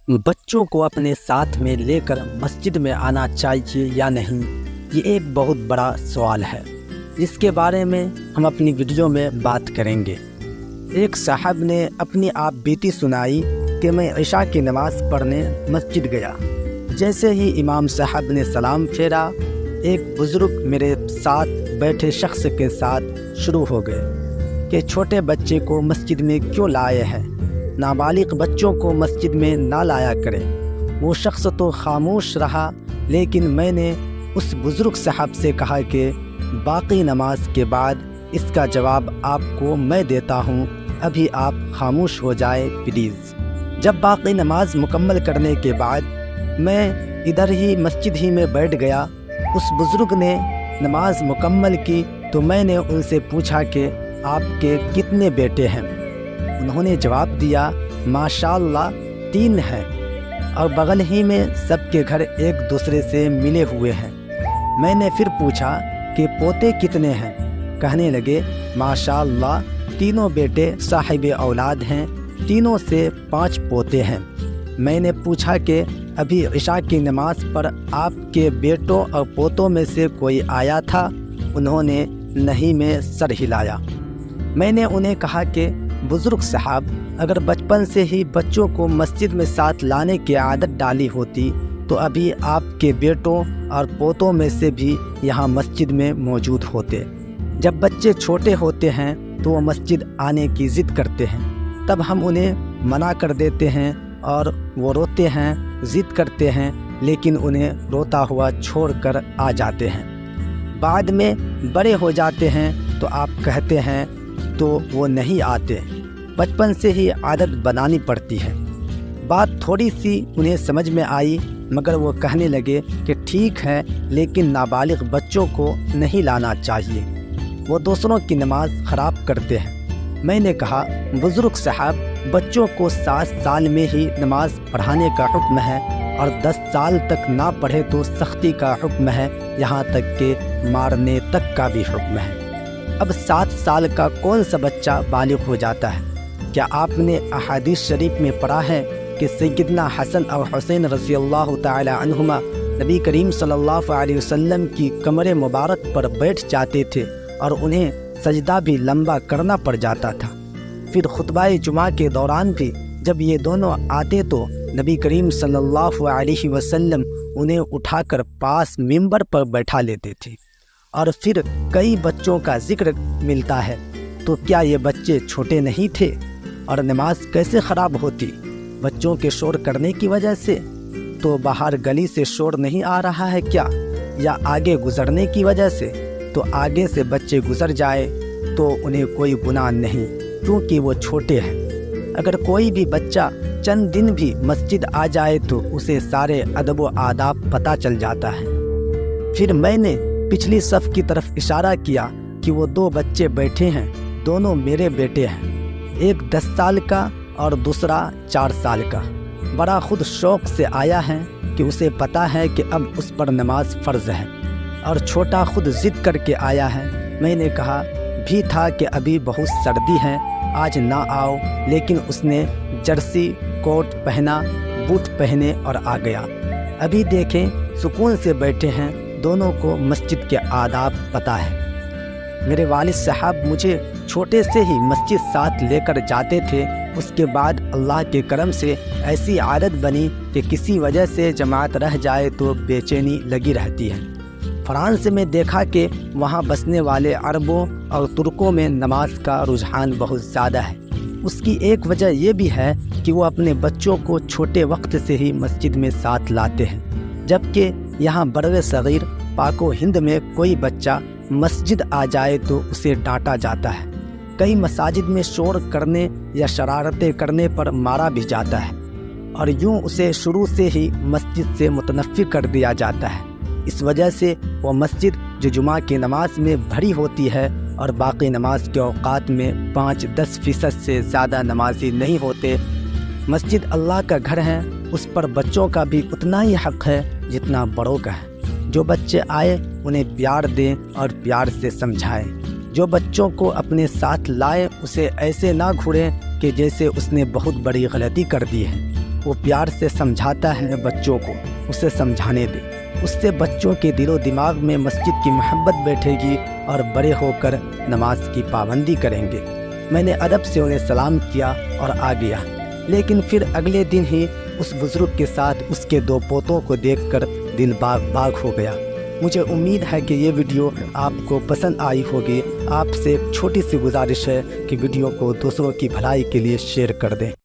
बच्चों को अपने साथ में लेकर मस्जिद में आना चाहिए या नहीं, ये एक बहुत बड़ा सवाल है जिसके बारे में हम अपनी वीडियो में बात करेंगे। एक साहब ने अपनी आप बीती सुनाई कि मैं इशा की नमाज़ पढ़ने मस्जिद गया। जैसे ही इमाम साहब ने सलाम फेरा, एक बुज़ुर्ग मेरे साथ बैठे शख्स के साथ शुरू हो गए कि छोटे बच्चे को मस्जिद में क्यों लाए हैं, नाबालिग बच्चों को मस्जिद में ना लाया करें। वो शख्स तो खामोश रहा, लेकिन मैंने उस बुज़ुर्ग साहब से कहा कि बाकी नमाज के बाद इसका जवाब आपको मैं देता हूँ, अभी आप खामोश हो जाए प्लीज़। जब बाकी नमाज मुकम्मल करने के बाद मैं इधर ही मस्जिद ही में बैठ गया, उस बुज़ुर्ग ने नमाज मुकम्मल की तो मैंने उनसे पूछा कि आपके कितने बेटे हैं। उन्होंने जवाब दिया, माशाअल्लाह 3 हैं और बगल ही में सबके घर एक दूसरे से मिले हुए हैं। मैंने फिर पूछा कि पोते कितने हैं। कहने लगे, माशाअल्लाह तीनों बेटे साहिब औलाद हैं, तीनों से 5 पोते हैं। मैंने पूछा कि अभी इशा की नमाज पर आपके बेटों और पोतों में से कोई आया था। उन्होंने नहीं में सर हिलाया। मैंने उन्हें कहा कि बुज़ुर्ग साहब, अगर बचपन से ही बच्चों को मस्जिद में साथ लाने की आदत डाली होती तो अभी आपके बेटों और पोतों में से भी यहाँ मस्जिद में मौजूद होते। जब बच्चे छोटे होते हैं तो वो मस्जिद आने की ज़िद करते हैं, तब हम उन्हें मना कर देते हैं और वो रोते हैं, ज़िद करते हैं, लेकिन उन्हें रोता हुआ छोड़कर आ जाते हैं। बाद में बड़े हो जाते हैं तो आप कहते हैं तो वो नहीं आते। बचपन से ही आदत बनानी पड़ती है। बात थोड़ी सी उन्हें समझ में आई, मगर वो कहने लगे कि ठीक है, लेकिन नाबालिग बच्चों को नहीं लाना चाहिए, वो दूसरों की नमाज ख़राब करते हैं। मैंने कहा, बुज़ुर्ग साहब, बच्चों को 7 साल में ही नमाज पढ़ाने का हुक्म है और 10 साल तक ना पढ़े तो सख्ती का हुक्म है, यहाँ तक कि मारने तक का भी हुक्म है। अब 7 साल का कौन सा बच्चा बालिग हो जाता है? क्या आपने अहादीस शरीफ में पढ़ा है कि सैयदना हसन और हुसैन रज़ियल्लाहु ताला अन्हुमा नबी करीम सल्लल्लाहु अलैहि वसल्लम की कमरे मुबारक पर बैठ जाते थे और उन्हें सजदा भी लंबा करना पड़ जाता था। फिर खुतबाए जुमा के दौरान भी जब ये दोनों आते तो नबी करीम सल्लल्लाहु अलैहि वसल्लम उन्हें उठाकर पास मिंबर पर बैठा लेते थे। और फिर कई बच्चों का जिक्र मिलता है, तो क्या ये बच्चे छोटे नहीं थे? और नमाज कैसे ख़राब होती? बच्चों के शोर करने की वजह से? तो बाहर गली से शोर नहीं आ रहा है क्या? या आगे गुज़रने की वजह से? तो आगे से बच्चे गुज़र जाए तो उन्हें कोई गुनाह नहीं, क्योंकि वो छोटे हैं। अगर कोई भी बच्चा चंद दिन भी मस्जिद आ जाए तो उसे सारे अदब व आदाब पता चल जाता है। फिर मैंने पिछली सफ़ की तरफ इशारा किया कि वो 2 बच्चे बैठे हैं, दोनों मेरे बेटे हैं, एक 10 साल का और दूसरा 4 साल का। बड़ा खुद शौक़ से आया है कि उसे पता है कि अब उस पर नमाज फ़र्ज़ है, और छोटा खुद ज़िद करके आया है। मैंने कहा भी था कि अभी बहुत सर्दी है, आज ना आओ, लेकिन उसने जर्सी कोट पहना, बूट पहने और आ गया। अभी देखें, सुकून से बैठे हैं, दोनों को मस्जिद के आदाब पता है। मेरे वालिद साहब मुझे छोटे से ही मस्जिद साथ लेकर जाते थे। उसके बाद अल्लाह के करम से ऐसी आदत बनी कि किसी वजह से जमात रह जाए तो बेचैनी लगी रहती है। फ्रांस में देखा कि वहाँ बसने वाले अरबों और तुर्कों में नमाज का रुझान बहुत ज़्यादा है। उसकी एक वजह यह भी है कि वो अपने बच्चों को छोटे वक्त से ही मस्जिद में साथ लाते हैं, जबकि यहाँ बड़े सगीर पाको हिंद में कोई बच्चा मस्जिद आ जाए तो उसे डांटा जाता है। कई मसाजिद में शोर करने या शरारतें करने पर मारा भी जाता है, और यूं उसे शुरू से ही मस्जिद से मुतनफ़्फ़ी कर दिया जाता है। इस वजह से वो मस्जिद जो जुमा की नमाज में भरी होती है और बाकी नमाज के औक़ात में 5-10% से ज़्यादा नमाजी नहीं होते। मस्जिद अल्लाह का घर है, उस पर बच्चों का भी उतना ही हक़ है जितना बड़ों का है। जो बच्चे आए उन्हें प्यार दें और प्यार से समझाएं। जो बच्चों को अपने साथ लाए उसे ऐसे ना घूरें कि जैसे उसने बहुत बड़ी गलती कर दी है। وہ پیار سے سمجھاتا ہے بچوں کو، اسے سمجھانے دے، اس سے بچوں کے دل و دماغ میں مسجد کی محبت بیٹھے گی اور بڑے ہو کر نماز کی پابندی کریں گے۔ میں نے ادب سے انہیں سلام کیا اور آ گیا، لیکن پھر اگلے دن ہی اس بزرگ کے ساتھ اس کے 2 پوتوں کو دیکھ کر دل باغ باغ ہو گیا۔ مجھے امید ہے کہ یہ ویڈیو آپ کو پسند آئی ہوگی۔ آپ سے ایک چھوٹی سی گزارش ہے کہ ویڈیو کو دوسروں کی بھلائی کے لیے شیئر کر دیں۔